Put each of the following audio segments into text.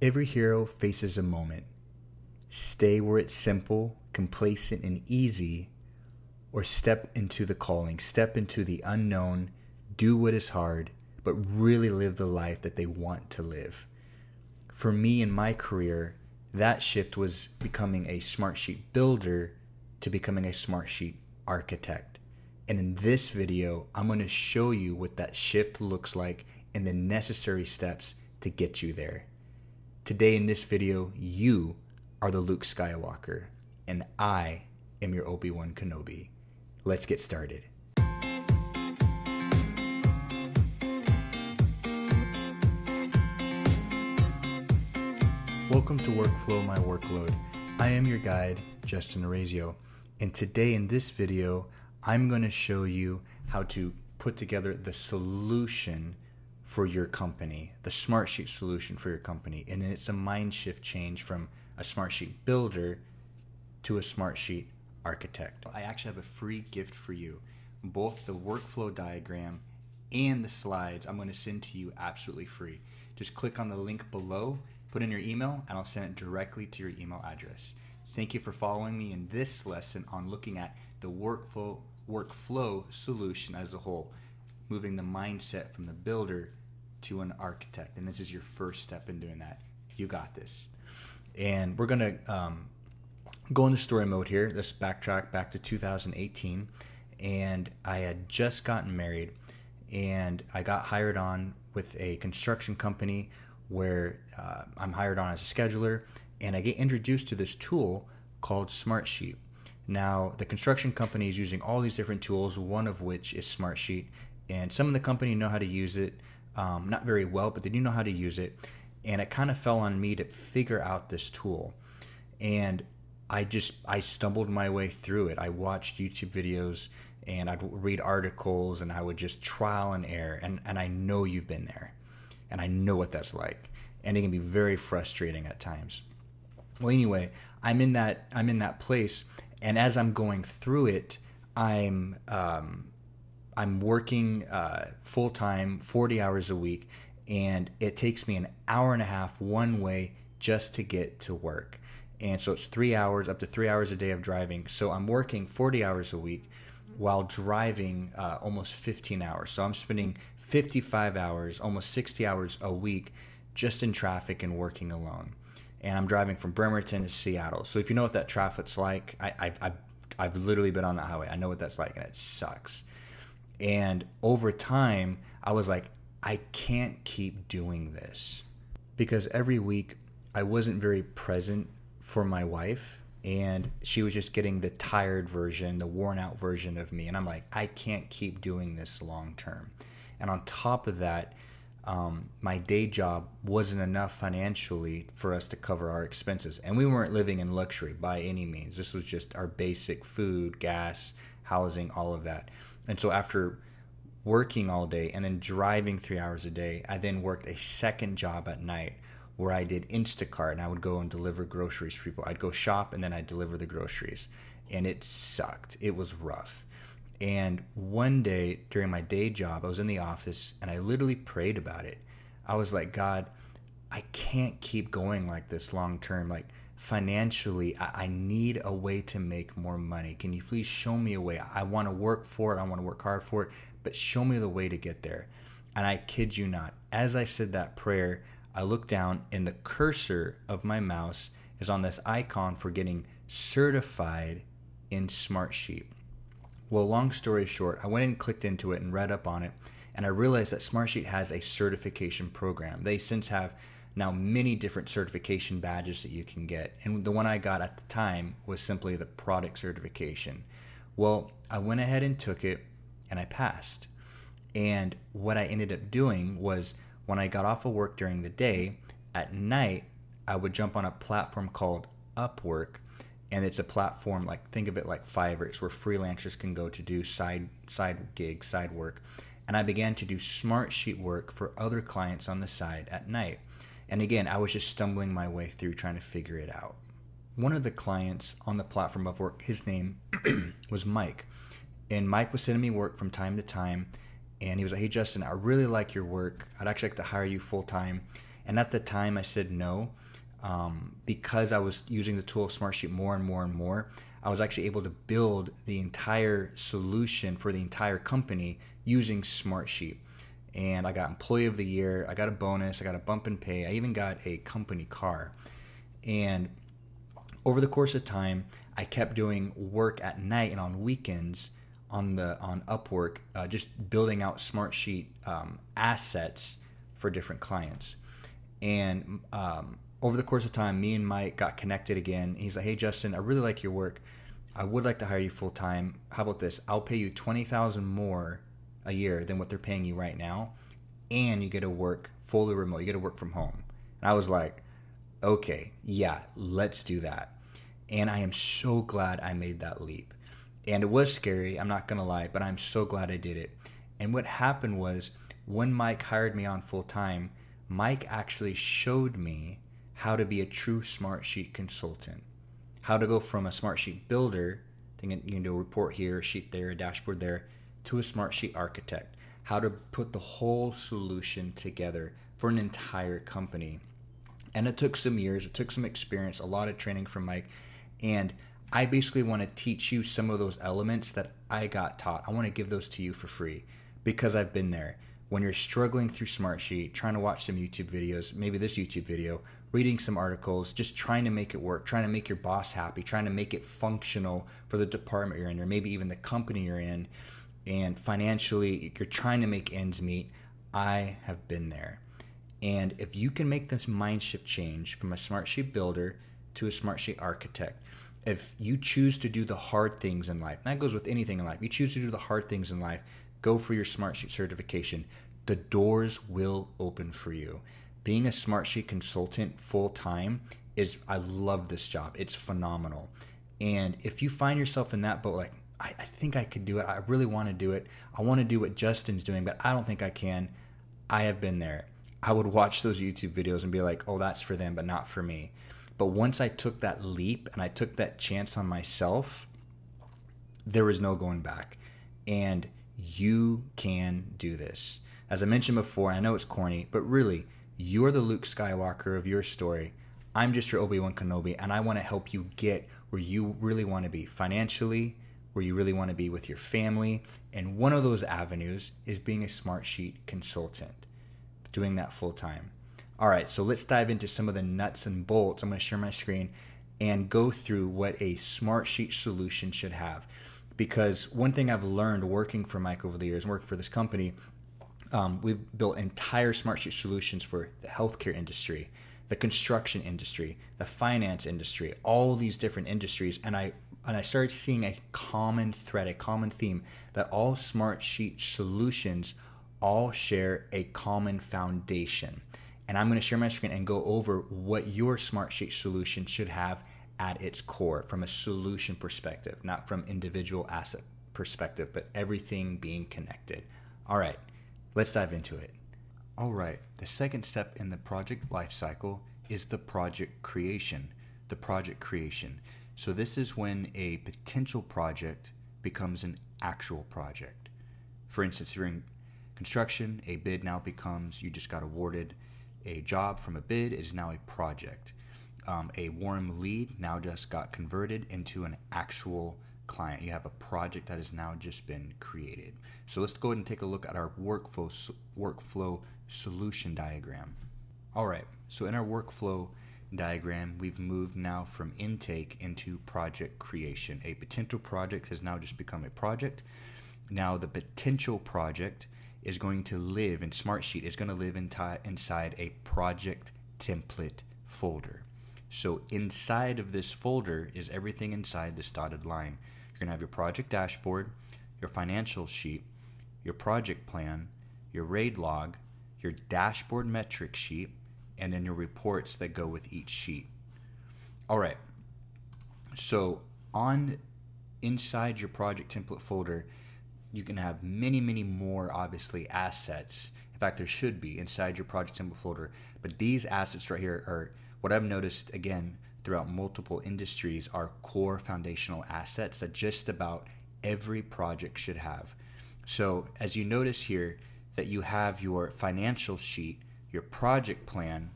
Every hero faces a moment. Stay where it's simple, complacent, and easy, or step into the calling, step into the unknown, do what is hard, but really live the life that they want to live. For me in my career, that shift was becoming a Smartsheet Builder to becoming a Smartsheet Architect. And in this video, I'm going to show you what that shift looks like and the necessary steps to get you there. Today in this video, you are the Luke Skywalker, and I am your Obi-Wan Kenobi. Let's get started. Welcome to Workflow My Workload. I am your guide, Justin Orazio, and today in this video, I'm going to show you how to put together the solution for your company, the Smartsheet solution for your company. And it's a mind shift change from a Smartsheet Builder to a Smartsheet Architect. I actually have a free gift for you. Both the workflow diagram and the slides I'm going to send to you absolutely free. Just click on the link below, put in your email, and I'll send it directly to your email address. Thank you for following me in this lesson on looking at the workflow solution as a whole, moving the mindset from the builder to an architect. And this is your first step in doing that. You got this. And we're going to go into story mode here. Let's backtrack back to 2018. And I had just gotten married, and I got hired on with a construction company where I'm hired on as a scheduler, and I get introduced to this tool called Smartsheet. Now, the construction company is using all these different tools, one of which is Smartsheet, and some of the company know how to use it, not very well, but they do know how to use it, and it kind of fell on me to figure out this tool. And I stumbled my way through it. I watched YouTube videos, and I'd read articles, and I would just trial and error, and I know you've been there, and I know what that's like, and it can be very frustrating at times. Well, anyway, I'm in that place, and as I'm going through it, I'm working full time, 40 hours a week, and it takes me an hour and a half one way just to get to work. And so it's 3 hours, up to 3 hours a day of driving. So I'm working 40 hours a week while driving almost 15 hours. So I'm spending 55 hours, almost 60 hours a week just in traffic and working alone. And I'm driving from Bremerton to Seattle. So if you know what that traffic's like, I've literally been on that highway. I know what that's like, and it sucks. And over time, I was like, I can't keep doing this. Because every week, I wasn't very present for my wife, and she was just getting the tired version, the worn out version of me. And I'm like, I can't keep doing this long term. And on top of that, my day job wasn't enough financially for us to cover our expenses. And we weren't living in luxury by any means. This was just our basic food, gas, housing, all of that. And so after working all day and then driving 3 hours a day, I then worked a second job at night where I did Instacart, and I would go and deliver groceries for people. I'd go shop and then I'd deliver the groceries. And it sucked. It was rough. And one day during my day job, I was in the office and I literally prayed about it. I was like, God, I can't keep going like this long term. Like financially, I need a way to make more money. Can you please show me a way? I want to work for it. I want to work hard for it, but show me the way to get there. And I kid you not, as I said that prayer, I looked down and the cursor of my mouse is on this icon for getting certified in Smartsheet. Well, long story short, I went and clicked into it and read up on it, and I realized that Smartsheet has a certification program. They since have now many different certification badges that you can get, and the one I got at the time was simply the product certification. Well, I went ahead and took it, and I passed. And what I ended up doing was when I got off of work during the day, at night, I would jump on a platform called Upwork. And it's a platform, like, think of it like Fiverr. It's where freelancers can go to do side gigs, side work. And I began to do Smartsheet work for other clients on the side at night. And again, I was just stumbling my way through trying to figure it out. One of the clients on the platform of work, his name was Mike. And Mike was sending me work from time to time. And he was like, hey, Justin, I really like your work. I'd actually like to hire you full time. And at the time I said no, because I was using the tool of Smartsheet more and more and more. I was actually able to build the entire solution for the entire company using Smartsheet. And I got Employee of the Year, I got a bonus, I got a bump in pay, I even got a company car. And over the course of time, I kept doing work at night and on weekends on Upwork, just building out Smartsheet assets for different clients. And over the course of time, me and Mike got connected again. He's like, "Hey, Justin, I really like your work. I would like to hire you full time. How about this? I'll pay you $20,000 more a year than what they're paying you right now, and you get to work fully remote. You get to work from home." And I was like, "Okay, yeah, let's do that." And I am so glad I made that leap. And it was scary, I'm not gonna lie, but I'm so glad I did it. And what happened was, when Mike hired me on full time, Mike actually showed me how to be a true Smartsheet consultant. How to go from a Smartsheet Builder, you can do a report here, a sheet there, a dashboard there, to a Smartsheet Architect. How to put the whole solution together for an entire company. And it took some years, it took some experience, a lot of training from Mike. And I basically want to teach you some of those elements that I got taught. I want to give those to you for free because I've been there. When you're struggling through Smartsheet, trying to watch some YouTube videos, maybe this YouTube video, reading some articles, just trying to make it work, trying to make your boss happy, trying to make it functional for the department you're in, or maybe even the company you're in, and financially you're trying to make ends meet, I have been there. And if you can make this mind shift change from a Smartsheet Builder to a Smartsheet Architect, if you choose to do the hard things in life, and that goes with anything in life, you choose to do the hard things in life, go for your Smartsheet certification, the doors will open for you. Being a Smartsheet consultant full time I love this job. It's phenomenal. And if you find yourself in that boat, like, I think I could do it, I really want to do it, I want to do what Justin's doing, but I don't think I can, I have been there. I would watch those YouTube videos and be like, oh, that's for them, but not for me. But once I took that leap and I took that chance on myself, there was no going back. And you can do this. As I mentioned before, I know it's corny, but really, you're the Luke Skywalker of your story. I'm just your Obi-Wan Kenobi, and I want to help you get where you really want to be financially, where you really want to be with your family. And one of those avenues is being a Smartsheet consultant, doing that full time. All right, so let's dive into some of the nuts and bolts. I'm going to share my screen and go through what a Smartsheet solution should have. Because one thing I've learned working for Mike over the years, working for this company, we've built entire Smartsheet solutions for the healthcare industry, the construction industry, the finance industry, all these different industries. And I started seeing a common thread, a common theme, that all Smartsheet solutions all share a common foundation. And I'm going to share my screen and go over what your Smartsheet solution should have at its core from a solution perspective, not from individual asset perspective, but everything being connected. All right, let's dive into it. All right, the second step in the project lifecycle is the project creation. The project creation. So this is when a potential project becomes an actual project. For instance, if you're in construction, a bid now becomes, you just got awarded a job from a bid, is now a project. A warm lead now just got converted into an actual client. You have a project that has now just been created. So let's go ahead and take a look at our workflow solution diagram. All right, so in our workflow diagram, we've moved now from intake into project creation. A potential project has now just become a project. Now the potential project is going to live in Smartsheet, is going to live inside a project template folder. So inside of this folder is everything inside this dotted line. You're going to have your project dashboard, your financial sheet, your project plan, your RAID log, your dashboard metric sheet, and then your reports that go with each sheet. All right, so inside your project template folder, you can have many, many more, obviously, assets. In fact, there should be inside your project template folder. But these assets right here are what I've noticed, again, throughout multiple industries, are core foundational assets that just about every project should have. So as you notice here, that you have your financial sheet, your project plan,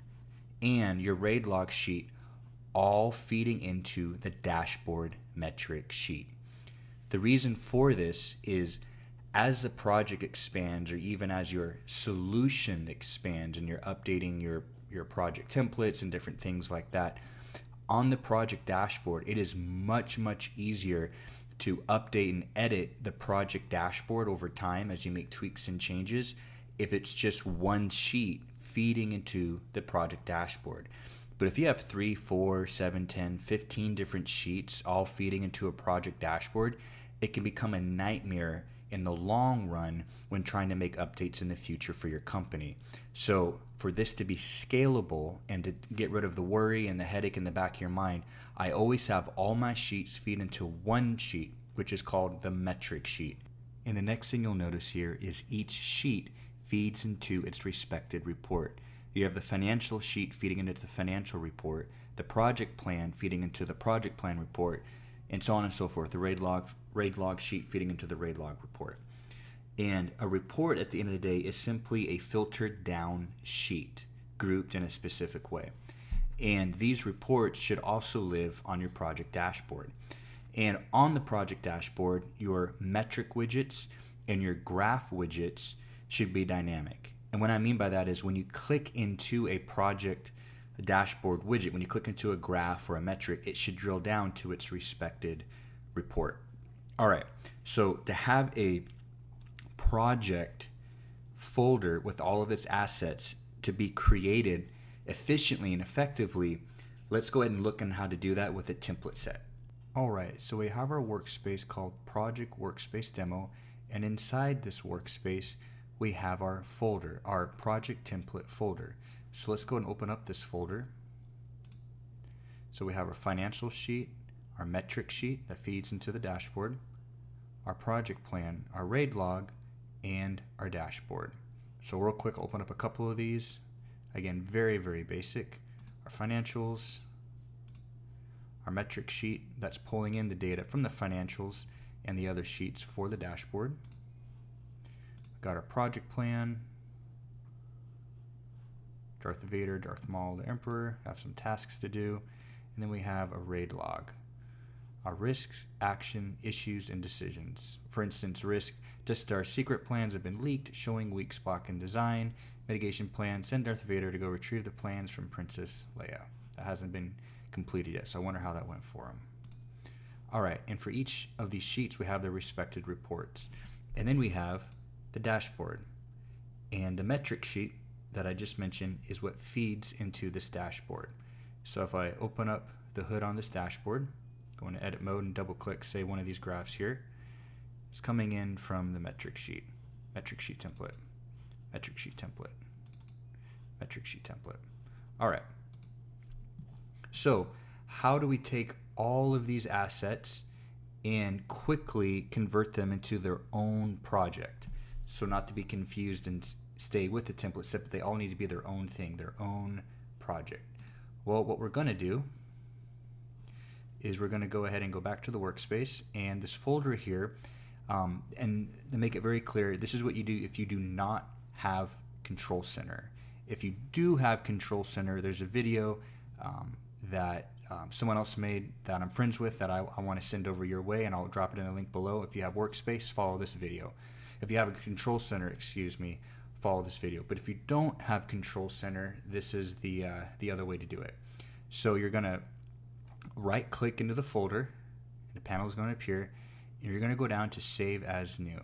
and your RAID log sheet, all feeding into the dashboard metric sheet. The reason for this is as the project expands, or even as your solution expands and you're updating your project templates and different things like that, on the project dashboard, it is much, much easier to update and edit the project dashboard over time as you make tweaks and changes if it's just one sheet feeding into the project dashboard. But if you have 3, 4, 7, 10, 15 different sheets all feeding into a project dashboard, it can become a nightmare in the long run when trying to make updates in the future for your company. So for this to be scalable and to get rid of the worry and the headache in the back of your mind, I always have all my sheets feed into one sheet, which is called the metric sheet. And the next thing you'll notice here is each sheet feeds into its respected report. You have the financial sheet feeding into the financial report, the project plan feeding into the project plan report, and so on and so forth. The RAID log sheet feeding into the RAID log report. And a report at the end of the day is simply a filtered down sheet grouped in a specific way. And these reports should also live on your project dashboard. And on the project dashboard, your metric widgets and your graph widgets should be dynamic. And what I mean by that is when you click into a project dashboard widget, when you click into a graph or a metric, it should drill down to its respected report. All right, so to have a project folder with all of its assets to be created efficiently and effectively, let's go ahead and look on how to do that with a template set. All right, so we have our workspace called Project Workspace Demo, and inside this workspace, we have our folder, our project template folder. So let's go and open up this folder. So we have our financial sheet, our metric sheet that feeds into the dashboard, our project plan, our RAID log, and our dashboard. So real quick, open up a couple of these. Again, very, very basic. Our financials, our metric sheet that's pulling in the data from the financials and the other sheets for the dashboard. Got our project plan, Darth Vader, Darth Maul, the Emperor, have some tasks to do, and then we have a RAID log. Our risks, action, issues, and decisions. For instance, risk, just our secret plans have been leaked, showing weak spot in design. Mitigation plan, send Darth Vader to go retrieve the plans from Princess Leia. That hasn't been completed yet, so I wonder how that went for him. All right, and for each of these sheets, we have their respected reports. And then we have the dashboard. And the metric sheet that I just mentioned is what feeds into this dashboard. So if I open up the hood on this dashboard, go into edit mode and double click, say one of these graphs here, it's coming in from the metric sheet template, metric sheet template, metric sheet template. All right. So how do we take all of these assets and quickly convert them into their own project? So not to be confused and stay with the template set, but they all need to be their own thing, their own project. Well, what we're going to do is we're going to go ahead and go back to the workspace, and this folder here, and to make it very clear, this is what you do if you do not have Control Center. If you do have Control Center, there's a video that someone else made that I'm friends with that I want to send over your way, and I'll drop it in the link below. If you have Workspace, follow this video. If you have a Control Center, follow this video. But if you don't have Control Center, this is the other way to do it. So you're going to right click into the folder, and the panel is going to appear, and you're going to go down to Save as New.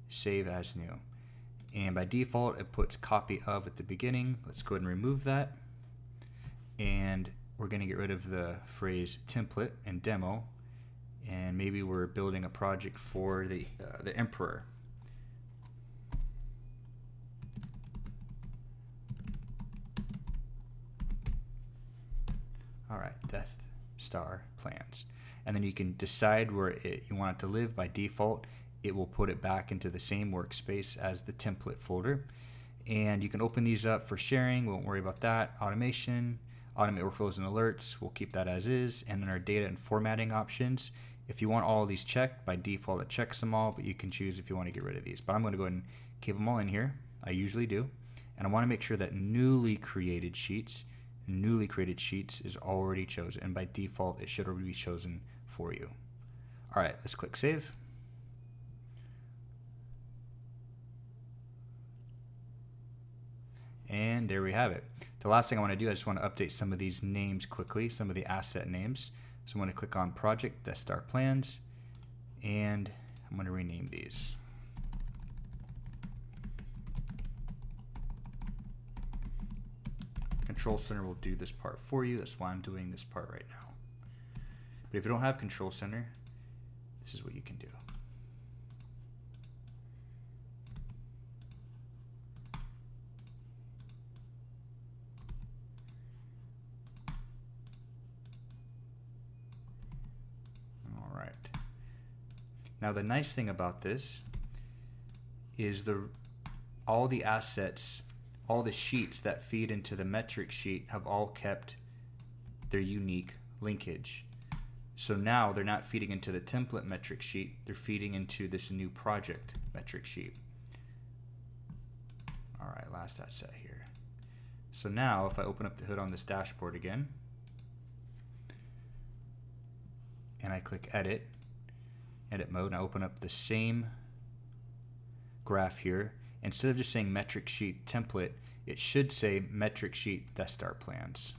Save as New. And by default, it puts copy of at the beginning. Let's go ahead and remove that. And we're going to get rid of the phrase template and demo. And maybe we're building a project for the Emperor. All right, Death Star plans. And then you can decide where you want it to live. By default, it will put it back into the same workspace as the template folder. And you can open these up for sharing. We won't worry about that. Automation, automate workflows and alerts. We'll keep that as is. And then our data and formatting options. If you want all of these checked, by default it checks them all, but you can choose if you want to get rid of these. But I'm going to go ahead and keep them all in here. I usually do. And I want to make sure that newly created sheets newly created sheets is already chosen, and by default it should already be chosen for you. All right, let's click save. And there we have it. The last thing I want to do, I just want to update some of these names quickly, some of the asset names. So I'm going to click on Project, Death Star Plans, and I'm going to rename these. Control Center will do this part for you. That's why I'm doing this part right now. But if you don't have Control Center, this is what you can do. All right. Now the nice thing about this is all the assets, all the sheets that feed into the metric sheet have all kept their unique linkage. So now they're not feeding into the template metric sheet, they're feeding into this new project metric sheet. All right, last asset here. So now if I open up the hood on this dashboard again, and I click edit mode, and I open up the same graph here, instead of just saying metric sheet template, it should say metric sheet Death Star Plans.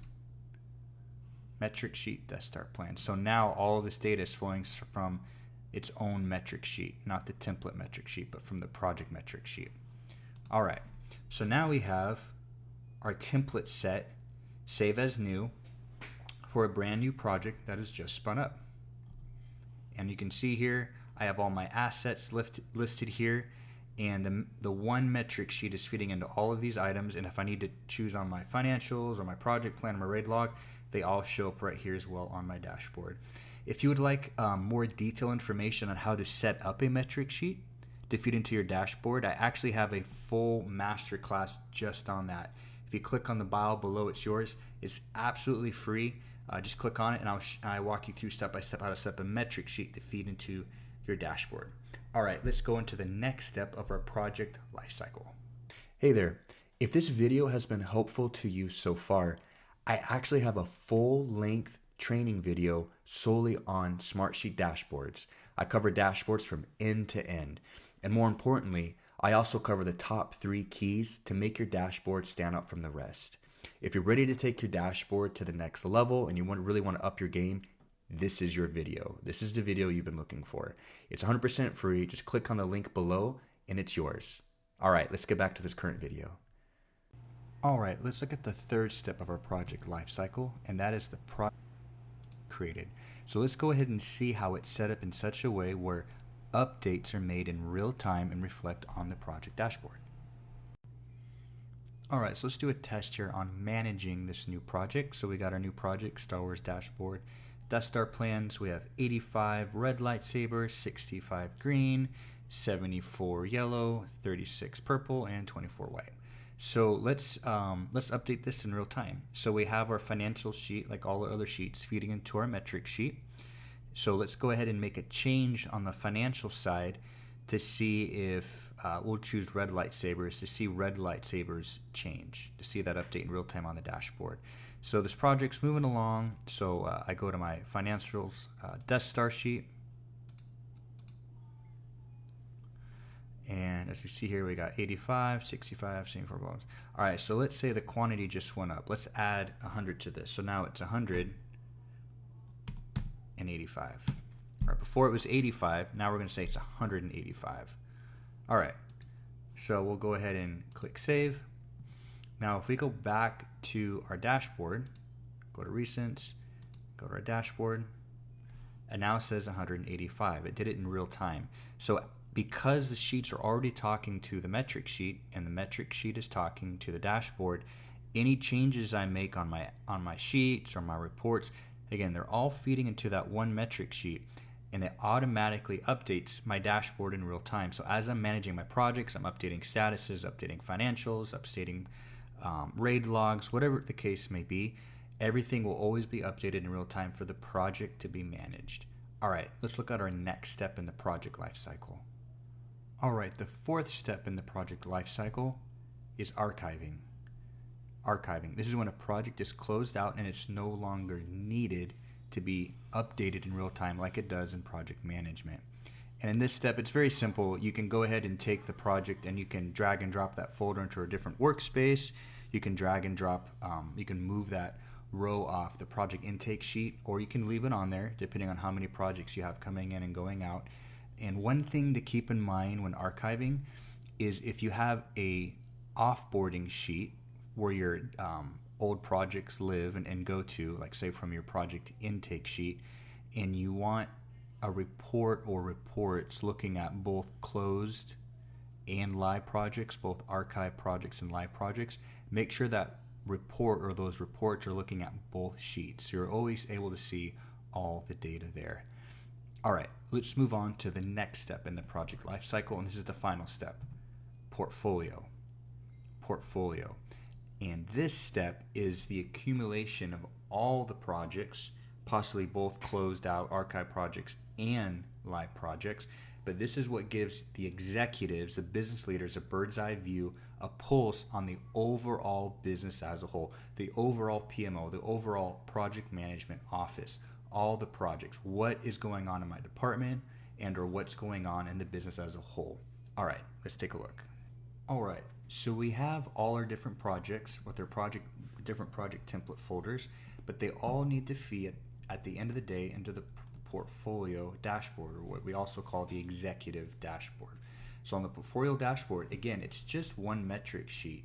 Metric sheet Death Star Plans. So now all of this data is flowing from its own metric sheet, not the template metric sheet, but from the project metric sheet. All right, so now we have our template set, save as new, for a brand new project that has just spun up. And you can see here, I have all my assets listed here, and the one metric sheet is feeding into all of these items, and if I need to choose on my financials or my project plan or my RAID log, they all show up right here as well on my dashboard. If you would like more detailed information on how to set up a metric sheet to feed into your dashboard, I actually have a full masterclass just on that. If you click on the bio below, it's yours. It's absolutely free. Just click on it and I walk you through step by step how to set up a metric sheet to feed into your dashboard. All right, let's go into the next step of our project lifecycle. Hey there, if this video has been helpful to you so far, I actually have a full-length training video solely on Smartsheet dashboards. I cover dashboards from end to end. And more importantly, I also cover the top 3 keys to make your dashboard stand out from the rest. If you're ready to take your dashboard to the next level and you really want to up your game, this is your video. This is the video you've been looking for. It's 100% free. Just click on the link below and it's yours. All right, let's get back to this current video. All right, let's look at the third step of our project lifecycle, and that is the project created. So let's go ahead and see how it's set up in such a way where updates are made in real time and reflect on the project dashboard. All right, so let's do a test here on managing this new project. So we got our new project, Star Wars dashboard. Death Star Plans, we have 85 red lightsaber, 65 green, 74 yellow, 36 purple, and 24 white. So let's update this in real time. So we have our financial sheet, like all the other sheets, feeding into our metric sheet. So let's go ahead and make a change on the financial side to see if we'll choose red lightsabers to see red lightsabers change, to see that update in real time on the dashboard. So this project's moving along. So I go to my financials Death Star sheet. And as we see here, we got 85, 65, 74 balls. All right, so let's say the quantity just went up. Let's add 100 to this. So now it's 100 and 85. All right, before it was 85, now we're going to say it's 185. All right, so we'll go ahead and click save. Now, if we go back to our dashboard, go to recents, go to our dashboard, and now it says 185. It did it in real time. So because the sheets are already talking to the metric sheet and the metric sheet is talking to the dashboard, any changes I make on my sheets or my reports, again, they're all feeding into that one metric sheet, and it automatically updates my dashboard in real time. So as I'm managing my projects, I'm updating statuses, updating financials, updating RAID logs, whatever the case may be, everything will always be updated in real time for the project to be managed. All right, let's look at our next step in the project lifecycle. All right, the fourth step in the project lifecycle is archiving. archiving. This is when a project is closed out and it's no longer needed to be updated in real time like it does in project management. And in this step, it's very simple. You can go ahead and take the project and you can drag and drop that folder into a different workspace. You can drag and drop, you can move that row off the project intake sheet, or you can leave it on there depending on how many projects you have coming in and going out. And one thing to keep in mind when archiving is if you have a offboarding sheet where your old projects live and go to, like say from your project intake sheet, and you want a report or reports looking at both closed and live projects, both archive projects and live projects, make sure that report or those reports are looking at both sheets. So you're always able to see all the data there. All right, let's move on to the next step in the project lifecycle, and this is the final step, portfolio. Portfolio. And this step is the accumulation of all the projects, possibly both closed out archive projects and live projects. But this is what gives the executives, the business leaders, a bird's eye view, a pulse on the overall business as a whole, the overall PMO, the overall project management office, all the projects, what is going on in my department and or what's going on in the business as a whole. All right, let's take a look. All right, so we have all our different projects with their different project template folders, but they all need to feed at the end of the day into the portfolio dashboard, or what we also call the executive dashboard. So on the portfolio dashboard, again, it's just one metric sheet,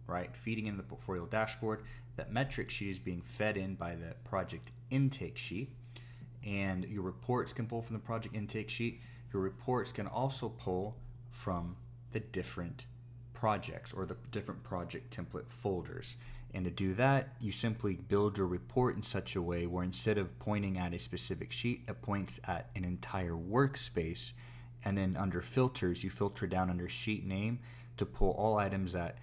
right? Feeding in the portfolio dashboard. That metric sheet is being fed in by the project intake sheet, and your reports can pull from the project intake sheet. Your reports can also pull from the different projects or the different project template folders. And to do that, you simply build your report in such a way where instead of pointing at a specific sheet, it points at an entire workspace. And then under filters, you filter down under sheet name to pull all items that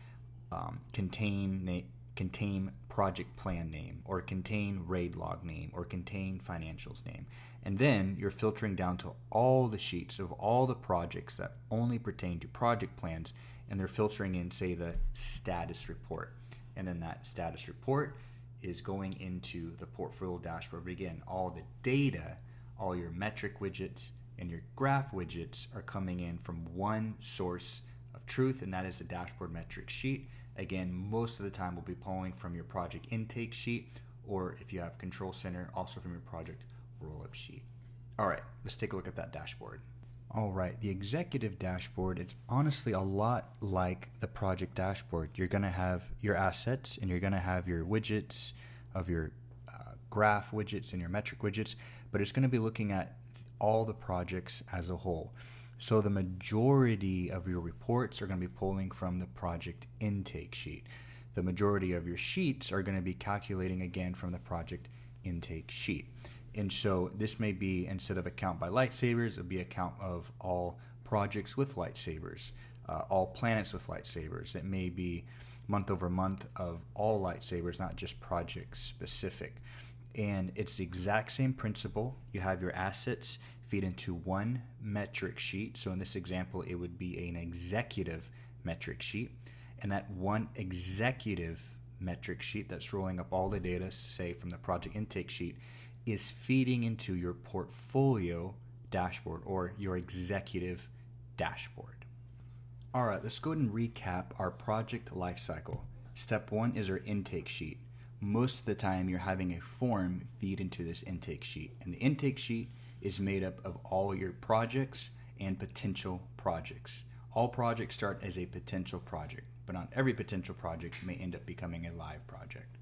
contain project plan name, or contain RAID log name, or contain financials name. And then you're filtering down to all the sheets of all the projects that only pertain to project plans, and they're filtering in, say, the status report. And then that status report is going into the portfolio dashboard. But again, all the data, all your metric widgets and your graph widgets are coming in from one source of truth, and that is the dashboard metric sheet. Again, most of the time we'll be pulling from your project intake sheet, or if you have Control Center, also from your project roll-up sheet. All right, let's take a look at that dashboard. All right, the executive dashboard, it's honestly a lot like the project dashboard. You're going to have your assets, and you're going to have your widgets of your graph widgets and your metric widgets, but it's going to be looking at all the projects as a whole. So the majority of your reports are going to be pulling from the project intake sheet. The majority of your sheets are going to be calculating again from the project intake sheet. And so this may be, instead of a count by lightsabers, it'll be a count of all projects with lightsabers, all planets with lightsabers. It may be month over month of all lightsabers, not just project specific. And it's the exact same principle. You have your assets feed into one metric sheet. So in this example, it would be an executive metric sheet. And that one executive metric sheet that's rolling up all the data, say from the project intake sheet, is feeding into your portfolio dashboard or your executive dashboard. All right, let's go ahead and recap our project lifecycle. Step one is our intake sheet. Most of the time you're having a form feed into this intake sheet, and the intake sheet is made up of all your projects and potential projects. All projects start as a potential project, but not every potential project may end up becoming a live project.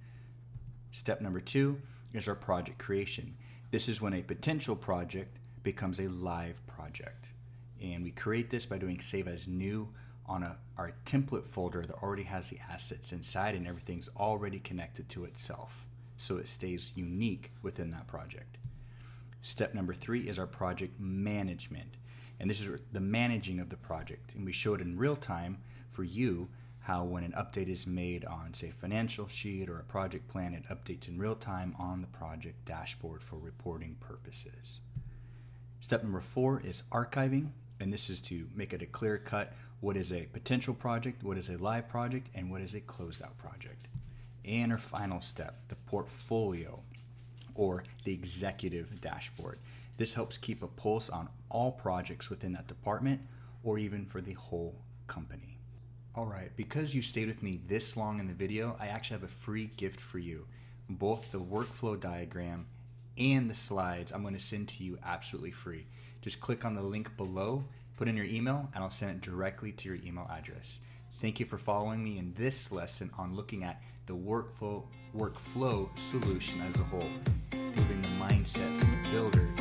Step number two is our project creation. This is when a potential project becomes a live project. And we create this by doing save as new on our template folder that already has the assets inside, and everything's already connected to itself, so it stays unique within that project. Step number three is our project management. And this is the managing of the project. And we show it in real time for you how when an update is made on, say, a financial sheet or a project plan, it updates in real time on the project dashboard for reporting purposes. Step number four is archiving. And this is to make it a clear cut what is a potential project, what is a live project, and what is a closed out project. And our final step, the portfolio or the executive dashboard. This helps keep a pulse on all projects within that department or even for the whole company. All right, because you stayed with me this long in the video, I actually have a free gift for you. Both the workflow diagram and the slides I'm going to send to you absolutely free. Just click on the link below, put in your email, and I'll send it directly to your email address. Thank you for following me in this lesson on looking at the workflow solution as a whole, moving the mindset from the builder